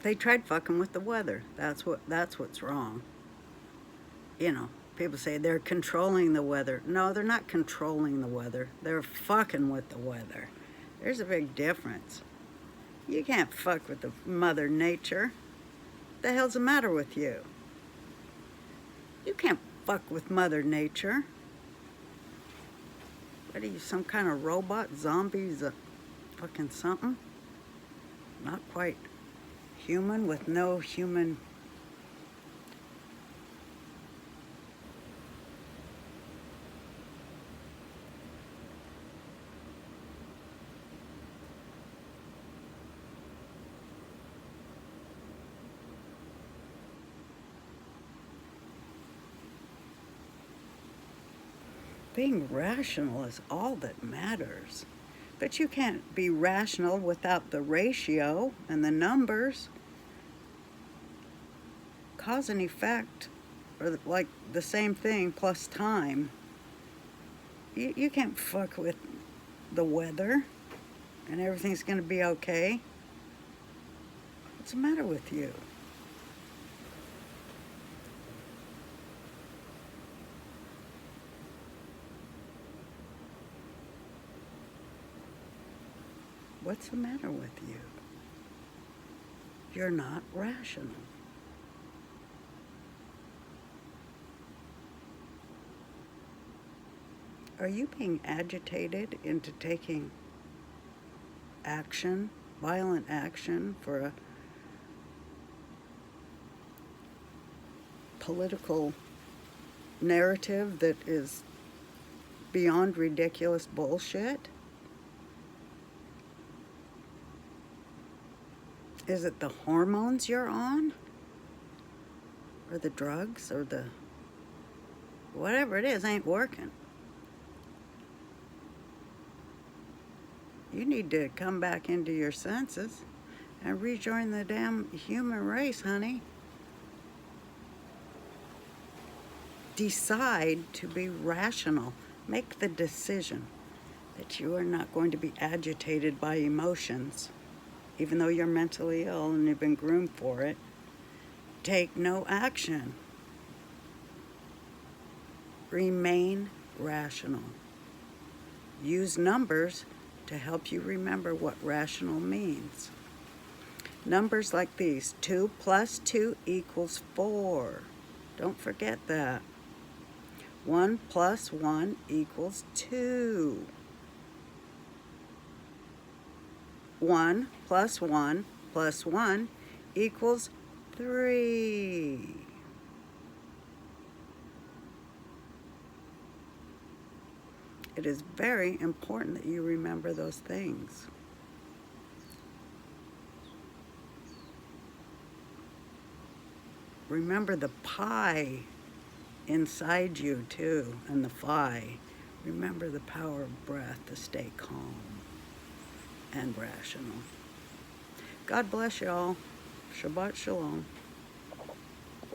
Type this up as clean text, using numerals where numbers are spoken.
They tried fucking with the weather. That's what's wrong. You know, people say they're controlling the weather. No, they're not controlling the weather. They're fucking with the weather. There's a big difference. You can't fuck with the Mother Nature. What the hell's the matter with you? You can't fuck with Mother Nature. What are you, some kind of robot? Zombies? Fucking something? Not quite human with no human. Being rational is all that matters. But you can't be rational without the ratio and the numbers. Cause and effect are like the same thing plus time. You can't fuck with the weather and everything's going to be okay. What's the matter with you? What's the matter with you? You're not rational. Are you being agitated into taking action, violent action for a political narrative that is beyond ridiculous bullshit? Is it the hormones you're on? Or the drugs? Or the... whatever it is ain't working. You need to come back into your senses and rejoin the damn human race, honey. Decide to be rational. Make the decision that you are not going to be agitated by emotions. Even though you're mentally ill and you've been groomed for it, take no action. Remain rational. Use numbers to help you remember what rational means. Numbers like these: 2 plus 2 equals 4. Don't forget that. 1 plus 1 equals 2. 1 plus 1 plus 1 equals 3. It is very important that you remember those things. Remember the pi inside you too, and the phi. Remember the power of breath to stay calm and rational. God bless y'all. Shabbat shalom.